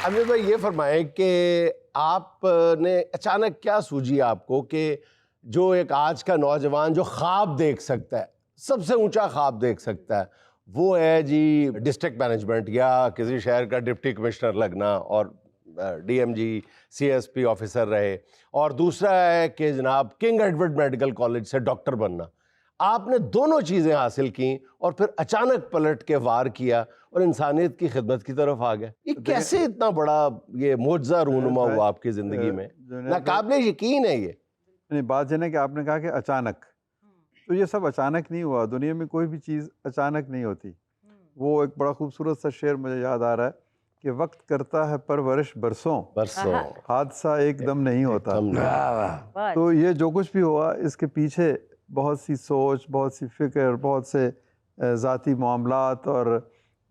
امیر بھائی یہ فرمائیں کہ آپ نے اچانک کیا سوجی آپ کو کہ جو ایک آج کا نوجوان جو خواب دیکھ سکتا ہے, سب سے اونچا خواب دیکھ سکتا ہے, وہ ہے جی ڈسٹرکٹ مینجمنٹ یا کسی شہر کا ڈپٹی کمشنر لگنا اور D M G C S P officer رہے, اور دوسرا ہے کہ جناب کنگ ایڈورڈ میڈیکل کالج سے ڈاکٹر بننا. آپ نے دونوں چیزیں حاصل کیں اور پھر اچانک پلٹ کے وار کیا اور انسانیت کی خدمت کی طرف آ گئے. یہ کیسے اتنا بڑا یہ معجزہ رونما ہوا آپ کی زندگی میں؟ ناقابل یقین ہے یہ. نہیں, بات یہ نا کہ آپ نے کہا کہ اچانک, تو یہ سب اچانک نہیں ہوا. دنیا میں کوئی بھی چیز اچانک نہیں ہوتی. وہ ایک بڑا خوبصورت سا شعر مجھے یاد آ رہا ہے کہ وقت کرتا ہے پرورش برسوں, حادثہ ایک دم نہیں ہوتا. تو یہ جو کچھ بھی ہوا اس کے پیچھے بہت سی سوچ, بہت سی فکر, بہت سے ذاتی معاملات اور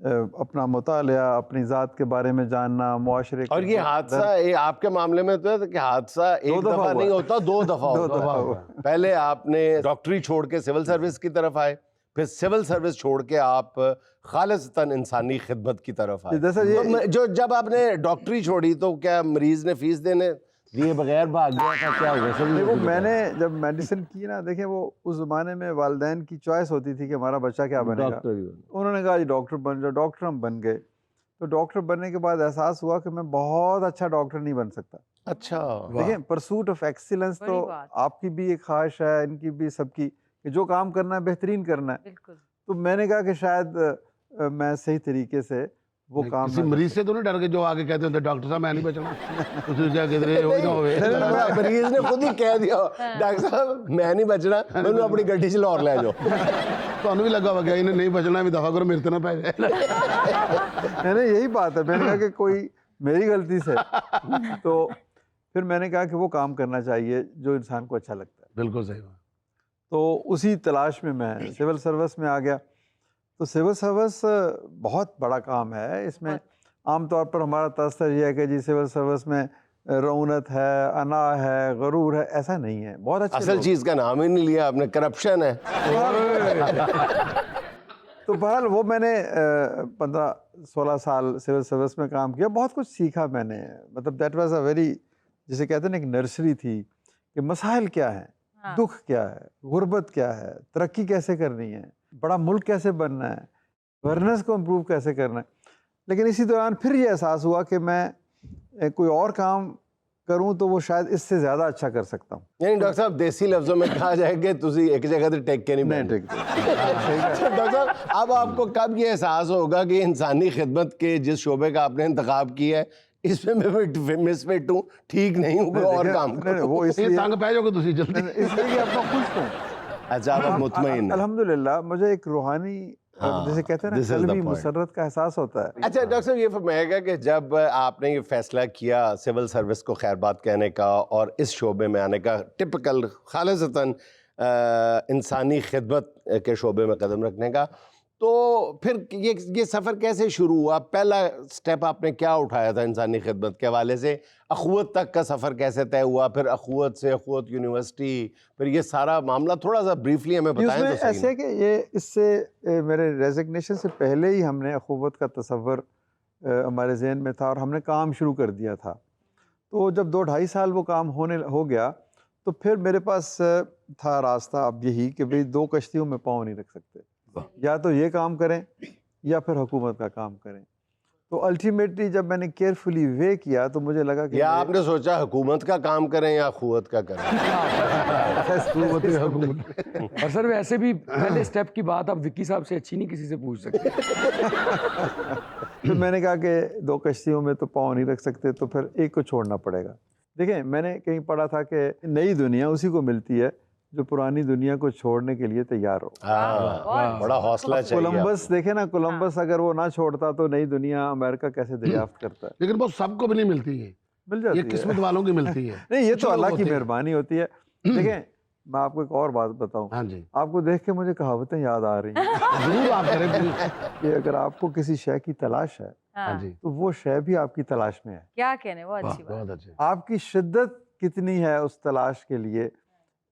اپنا مطالعہ, اپنی ذات کے بارے میں جاننا, معاشرے. اور یہ حادثہ آپ کے معاملے میں تو ہے کہ حادثہ ایک دفعہ نہیں ہوتا, دو دفعہ ہوتا. پہلے آپ نے ڈاکٹری چھوڑ کے سول سروس کی طرف آئے, پھر سول سروس چھوڑ کے آپ خالصتاً انسانی خدمت کی طرف آئے. جو جب آپ نے ڈاکٹری چھوڑی تو کیا مریض نے فیس دینے دیے بغیر بھاگ گیا تھا, کیا ہوا؟ وہ میں نے جب میڈیسن کی نا, دیکھیں وہ اس زمانے میں والدین کی چوائس ہوتی تھی کہ ہمارا بچہ کیا بنے گا. انہوں نے کہا جی ڈاکٹر بن جاؤ. ڈاکٹر ہم بن گئے. تو ڈاکٹر بننے کے بعد احساس ہوا کہ میں بہت اچھا ڈاکٹر نہیں بن سکتا. اچھا, دیکھیں پرسوٹ آف ایکسیلنس تو آپ کی بھی ایک خواہش ہے, ان کی بھی, سب کی, کہ جو کام کرنا ہے بہترین کرنا ہے. تو میں نے کہا کہ شاید میں صحیح طریقے سے وہ کام. کسی مریض سے تو نہیں ڈر کے جو آگے کہتے ہوتے ڈاکٹر صاحب میں نہیں بچنا, مریض نے خود ہی کہہ دیا ڈاکٹر صاحب میں نہیں بچنا, میں اپنی گڈی چ لاہور لے جاؤ. تو بھی لگا ہوا گیا انہیں نہیں بچنا, بھی دفعہ کرو میرے تو نہ پہ جائے. میں نے یہی بات ہے, میں نے کہا کہ کوئی میری غلطی سے. تو پھر میں نے کہا کہ وہ کام کرنا چاہیے جو انسان کو اچھا لگتا ہے. بالکل صحیح بات. تو اسی تلاش میں میں سول سروس میں آ گیا. تو سول سروس بہت بڑا کام ہے. اس میں عام طور پر ہمارا تصور یہ ہے کہ جی سول سروس میں رعونت ہے, انا ہے, غرور ہے. ایسا نہیں ہے. بہت اچھا, اصل چیز کا نام ہی نہیں لیا آپ نے, کرپشن ہے. تو بہرحال وہ میں نے 15-16 سال سول سروس میں کام کیا. بہت کچھ سیکھا میں نے. مطلب دیٹ واز اے ویری, جسے کہتے ہیں نا, ایک نرسری تھی کہ مسائل کیا ہیں, دکھ کیا ہے, غربت کیا ہے, ترقی کیسے کرنی ہے, بڑا ملک کیسے بننا ہے, گورننس کو امپروو کیسے کرنا ہے. لیکن اسی دوران پھر یہ احساس ہوا کہ میں کوئی اور کام کروں تو وہ شاید اس سے زیادہ اچھا کر سکتا ہوں. یعنی ڈاکٹر صاحب دیسی لفظوں میں کہا جائے کہ تسی ایک جگہ سے ٹیک کے نہیں ٹھیک. ڈاکٹر صاحب اب آپ کو کب یہ احساس ہوگا کہ انسانی خدمت کے جس شعبے کا آپ نے انتخاب کیا ہے اس میں مس فٹ ہوں, ٹھیک نہیں ہوں, کوئی اور کام کروں؟ وہ اس لیے تنگ پہ جاؤ گے تسی جلدی, اس لیے کہ اپنا خوش ہوں. اچھا آپ مطمئن. الحمدللہ مجھے ایک روحانی, جیسے کہتے ہیں نا, قلبی مسرت کا احساس ہوتا ہے. اچھا ڈاکٹر صاحب یہ فرمائے گا کہ جب آپ نے یہ فیصلہ کیا سول سروس کو خیر بات کہنے کا اور اس شعبے میں آنے کا, ٹپکل خالصتاً انسانی خدمت کے شعبے میں قدم رکھنے کا, تو پھر یہ سفر کیسے شروع ہوا؟ پہلا سٹیپ آپ نے کیا اٹھایا تھا انسانی خدمت کے حوالے سے؟ اخوت تک کا سفر کیسے طے ہوا؟ پھر اخوت سے اخوت یونیورسٹی, پھر یہ سارا معاملہ تھوڑا سا بریفلی ہمیں بتائیں تو صحیح. ایسے کہ یہ اس سے میرے ریزگنیشن سے پہلے ہی ہم نے اخوت کا تصور ہمارے ذہن میں تھا اور ہم نے کام شروع کر دیا تھا. تو جب 2-2.5 سال وہ کام ہو گیا تو پھر میرے پاس تھا راستہ اب یہی کہ بھئی 2 کشتیوں میں پاؤں نہیں رکھ سکتے, یا تو یہ کام کریں یا پھر حکومت کا کام کریں. تو الٹیمیٹلی جب میں نے کیئرفلی وے کیا تو مجھے لگا کہ یا آپ نے سوچا حکومت کا کام کریں یا اخوت کا کریں؟ اور سر ویسے بھی پہلے سٹیپ کی بات آپ وکی صاحب سے اچھی نہیں کسی سے پوچھ سکتے. پھر میں نے کہا کہ 2 کشتیوں میں تو پاؤں نہیں رکھ سکتے, تو پھر ایک کو چھوڑنا پڑے گا. دیکھیں میں نے کہیں پڑھا تھا کہ نئی دنیا اسی کو ملتی ہے جو پرانی دنیا کو چھوڑنے کے لیے تیار ہو. بڑا حوصلہ چاہیے. کولمبس دیکھیں نا, کولمبس اگر وہ نہ چھوڑتا تو نئی دنیا امریکہ کیسے دریافت کرتا ہے. لیکن وہ سب کو بھی نہیں ملتی ہے, مل جاتی ہے, یہ قسمت والوں کی ملتی ہے. نہیں یہ تو اللہ کی مہربانی ہوتی ہے. دیکھیں میں آپ کو ایک اور بات بتاؤں, آپ کو دیکھ کے مجھے کہاوتیں یاد آ رہی ہیں. ضرور آپ کریں کہ اگر آپ کو کسی شے کی تلاش ہے تو وہ شے بھی آپ کی تلاش میں ہے. کیا کہنے, وہ اچھی بات. آپ کی شدت کتنی ہے اس تلاش کے لیے,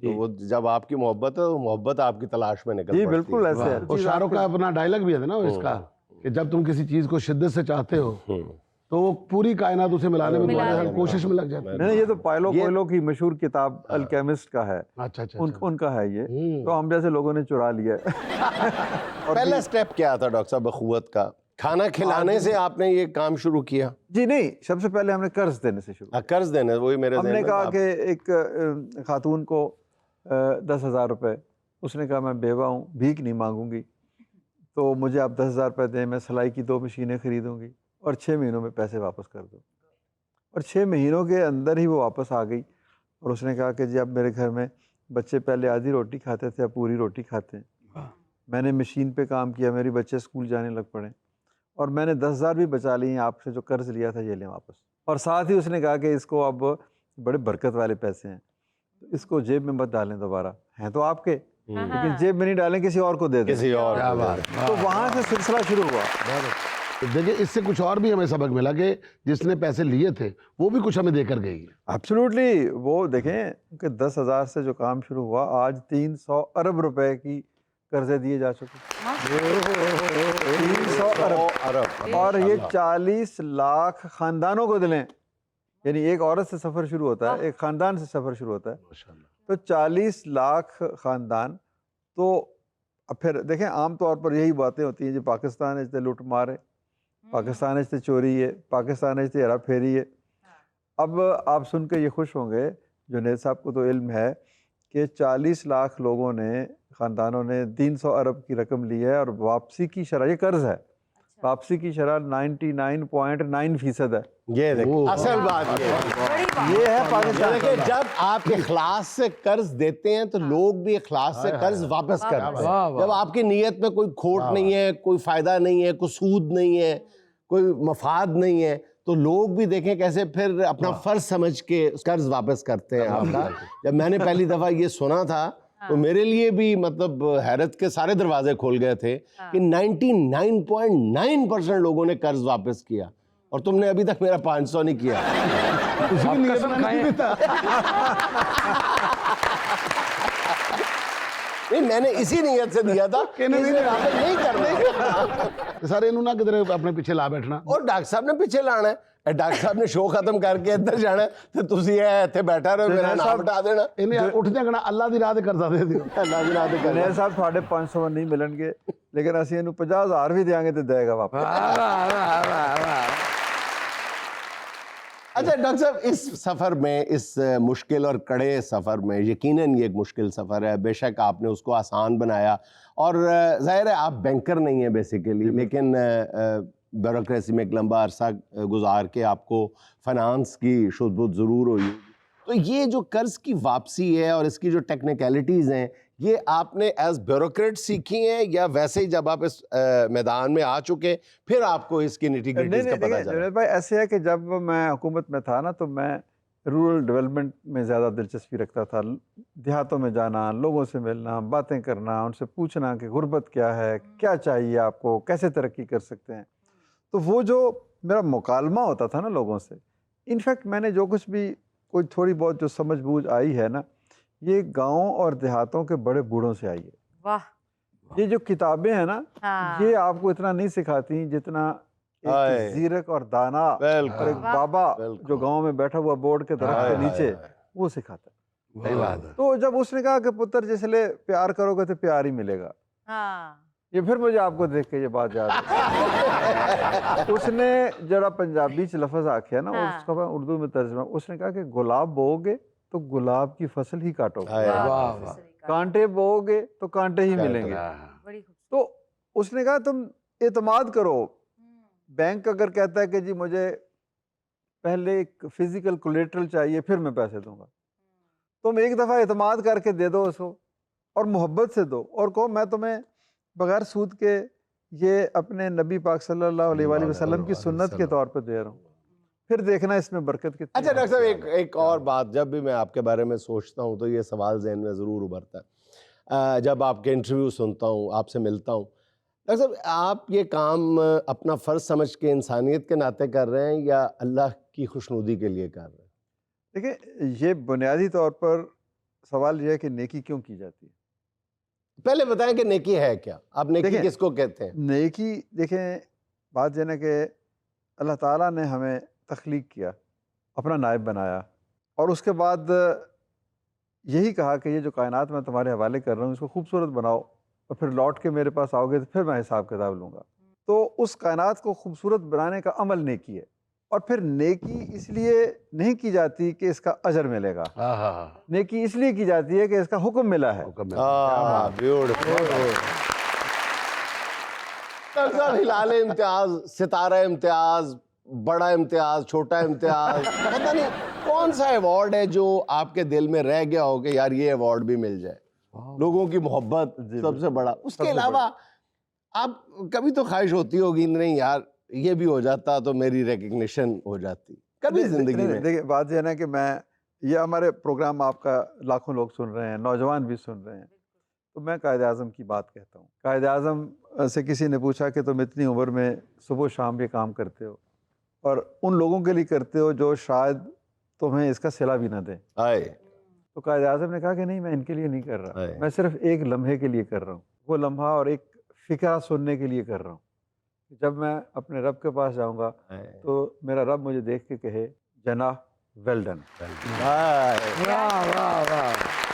کہ وہ جب آپ کی محبت ہے تو محبت آپ کی تلاش میں نکل جی پڑتی ہے. بالکل ایسے ہے. اور شاہ رخ کا اپنا ڈائلاگ بھی ہے نا اس کا کہ جب تم کسی چیز کو شدت سے چاہتے ہو تو وہ پوری کائنات اسے ملانے میں تمہاری کوشش میں لگ جاتی ہے. نہیں یہ تو پائلو کوئلو کی مشہور کتاب الکیمسٹ کا ہے, اچھا اچھا ان کا ہے یہ, تو ہم جیسے لوگوں نے چرا لیا ہے. پہلا سٹیپ کیا تھا ڈاکٹر صاحب اخوت کا؟ کھانا کھلانے سے آپ نے یہ کام شروع کیا؟ جی نہیں, سب سے پہلے ہم نے قرض دینے سے شروع. قرض دینے, وہی میرے ہم نے کہا کہ ایک خاتون کو 10,000 روپے, اس نے کہا میں بیوہ ہوں, بھیک نہیں مانگوں گی, تو مجھے آپ 10,000 روپے دیں, میں سلائی کی 2 مشینیں خریدوں گی اور 6 مہینوں میں پیسے واپس کر دوں. اور 6 مہینوں کے اندر ہی وہ واپس آ گئی, اور اس نے کہا کہ جی اب میرے گھر میں بچے پہلے آدھی روٹی کھاتے تھے, اب پوری روٹی کھاتے ہیں. میں نے مشین پہ کام کیا, میری بچے اسکول جانے لگ پڑے, اور میں نے 10,000 بھی بچا لی ہیں, آپ سے جو قرض لیا تھا یہ لیں واپس. اور ساتھ ہی اس نے کہا کہ اس کو اب بڑے برکت والے پیسے ہیں, اس کو جیب میں مت ڈالیں, دوبارہ ہیں تو آپ کے, لیکن جیب میں نہیں ڈالیں, کسی اور کو دے دیں. کسی اور تو وہاں سے سلسلہ شروع ہوا. دیکھیں اس سے کچھ اور بھی ہمیں سبق ملا کہ جس نے پیسے لیے تھے وہ بھی کچھ ہمیں دے کر گئی. ایبسلیوٹلی, وہ دیکھیں کہ 10,000 سے جو کام شروع ہوا, آج 300 ارب روپے کی قرضے دیے جا چکے. 300 ارب, اور یہ 40 لاکھ خاندانوں کو دلیں. یعنی ایک عورت سے سفر شروع ہوتا ہے, ایک خاندان سے سفر شروع ہوتا ہے, تو 40 لاکھ خاندان. تو اب پھر دیکھیں عام طور پر یہی باتیں ہوتی ہیں جو پاکستان ہے لوٹ مارے, پاکستان ہے چوری ہے, پاکستان ہے ہیرا پھیری ہے. اب آپ سن کے یہ خوش ہوں گے, جنید صاحب کو تو علم ہے کہ 40 لاکھ لوگوں نے, خاندانوں نے 300 ارب کی رقم لی ہے, اور واپسی کی شرح, یہ قرض ہے, واپسی کی شرح 99.9% ہے. یہ دیکھیں اصل بات یہ ہے پاکستان. کہ جب آپ اخلاص سے قرض دیتے ہیں تو لوگ بھی اخلاص سے قرض واپس کرتے ہیں. جب آپ کی نیت میں کوئی کھوٹ نہیں ہے, کوئی فائدہ نہیں ہے, کوئی سود نہیں ہے, کوئی مفاد نہیں ہے, تو لوگ بھی دیکھیں کیسے پھر اپنا فرض سمجھ کے قرض واپس کرتے ہیں آپ کا. جب میں نے پہلی دفعہ یہ سنا تھا تو میرے لیے بھی مطلب حیرت کے سارے دروازے کھول گئے تھے کہ 99.9% لوگوں نے قرض واپس کیا, اور تم نے ابھی تک میرا 500 نہیں کیا. میں نے اسی نیت سے دیا تھا کہ نہیں کرنا. سارے انہوں نے کدھر اپنے پیچھے لا بیٹھنا, اور ڈاکٹر صاحب نے پیچھے لانا ہے. ڈاکٹر صاحب نے شو ختم کر کے ادھر جانا ہے تو تسی ایتھے بیٹھا رہو, میرا نام ہٹا دینا. انہیں اٹھنے کہنا اللہ دی راہ تے کرزا دے دیو. اللہ دی راہ تے کرنا. جنید صاحب تھوڑے 500 نہیں ملن گے, لیکن اسی انہوں 50,000 بھی دیں گے تو دے گا واپس. اچھا ڈاکٹر صاحب, اس سفر میں, اس مشکل اور کڑے سفر میں, یقیناً یہ ایک مشکل سفر ہے, بے شک آپ نے اس کو آسان بنایا, اور ظاہر ہے آپ بینکر نہیں ہیں بیسیکلی, لیکن بیوروکریسی میں ایک لمبا عرصہ گزار کے آپ کو فنانس کی شد بود ضرور ہوئی. تو یہ جو قرض کی واپسی ہے اور اس کی جو ٹیکنیکلٹیز ہیں, یہ آپ نے ایز بیوروکریٹ سیکھی ہیں یا ویسے ہی جب آپ اس میدان میں آ چکے پھر آپ کو اس کی نیٹی گریٹیز کا پتہ چلا؟ جنید بھائی ایسے ہے کہ جب میں حکومت میں تھا نا, تو میں رورل ڈیولپمنٹ میں زیادہ دلچسپی رکھتا تھا. دیہاتوں میں جانا, لوگوں سے ملنا, باتیں کرنا, ان سے پوچھنا کہ غربت کیا ہے, کیا چاہیے آپ کو, کیسے ترقی کر سکتے ہیں. تو وہ جو میرا مکالمہ ہوتا تھا نا لوگوں سے, انفیکٹ میں نے جو کچھ بھی کوئی تھوڑی بہت جو سمجھ بوجھ آئی ہے نا, یہ گاؤں اور دیہاتوں کے بڑے بوڑھوں سے آئی ہے. واہ. یہ جو کتابیں ہیں نا, یہ آپ کو اتنا نہیں سکھاتی جتنا ایک زیرک اور دانا اور ایک بابا جو گاؤں میں بیٹھا ہوا بورڈ کے درخت کے نیچے, وہ سکھاتا ہے. تو جب اس نے کہا کہ پتر جس لئے پیار کرو گے تو پیار ہی ملے گا, یہ پھر مجھے آپ کو دیکھ کے یہ بات یاد ہے. اس نے جڑا پنجابی چ لفظ آکھیا نا, اس کا میں اردو میں ترجمہ, اس نے کہا کہ گلاب بو گے تو گلاب کی فصل ہی کاٹو گے, کانٹے بو گے تو کانٹے ہی ملیں گے. تو اس نے کہا تم اعتماد کرو. بینک اگر کہتا ہے کہ جی مجھے پہلے ایک فزیکل کولیٹرل چاہیے پھر میں پیسے دوں گا, تم ایک دفعہ اعتماد کر کے دے دو اس کو, اور محبت سے دو, اور کہو میں تمہیں بغیر سود کے یہ اپنے نبی پاک صلی اللہ علیہ وآلہ وسلم کی سنت کے طور پہ دے رہا ہوں, پھر دیکھنا اس میں برکت کتنی. اچھا ڈاکٹر صاحب, ایک اور بات, جب بھی میں آپ کے بارے میں سوچتا ہوں تو یہ سوال ذہن میں ضرور ابھرتا ہے جب آپ کے انٹرویو سنتا ہوں, آپ سے ملتا ہوں. ڈاکٹر صاحب, آپ یہ کام اپنا فرض سمجھ کے انسانیت کے ناطے کر رہے ہیں یا اللہ کی خوشنودی کے لیے کر رہے ہیں؟ دیکھیں یہ بنیادی طور پر سوال یہ ہے کہ نیکی کیوں کی جاتی ہے. پہلے بتائیں کہ نیکی ہے کیا, آپ نیکی دیکھیں، کس کو کہتے ہیں؟ نیکی دیکھیں بات یہ نا کہ اللہ تعالیٰ نے ہمیں تخلیق کیا, اپنا نائب بنایا, اور اس کے بعد یہی کہا کہ یہ جو کائنات میں تمہارے حوالے کر رہا ہوں اس کو خوبصورت بناؤ, اور پھر لوٹ کے میرے پاس آؤ گے تو پھر میں حساب کتاب لوں گا. تو اس کائنات کو خوبصورت بنانے کا عمل نیکی ہے. اور پھر نیکی اس لیے نہیں کی جاتی کہ اس کا اجر ملے گا, نیکی اس لیے کی جاتی ہے کہ اس کا حکم ملا ہے. ڈاکٹر صاحب, ہلال امتیاز, ستارہ امتیاز, بڑا امتیاز, چھوٹا امتیاز, پتہ نہیں کون سا ایوارڈ ہے جو آپ کے دل میں رہ گیا ہو کہ یار یہ ایوارڈ بھی مل جائے, لوگوں کی محبت سب سے بڑا. اس کے علاوہ آپ کبھی تو خواہش ہوتی ہوگی نہیں یار یہ بھی ہو جاتا تو میری ریکگنیشن ہو جاتی کبھی زندگی میں؟ دیکھیں بات یہ ہے نا کہ میں یہ ہمارے پروگرام آپ کا لاکھوں لوگ سن رہے ہیں, نوجوان بھی سن رہے ہیں, تو میں قائد اعظم کی بات کہتا ہوں. قائد اعظم سے کسی نے پوچھا کہ تم اتنی عمر میں صبح و شام یہ کام کرتے ہو اور ان لوگوں کے لیے کرتے ہو جو شاید تمہیں اس کا صلہ بھی نہ دیں, تو قائد اعظم نے کہا کہ نہیں, میں ان کے لیے نہیں کر رہا, میں صرف ایک لمحے کے لیے کر رہا ہوں. وہ لمحہ اور ایک فکرہ سننے کے لیے کر رہا ہوں. جب میں اپنے رب کے پاس جاؤں گا تو میرا رب مجھے دیکھ کے کہے جناح ویل ڈن. واہ واہ واہ.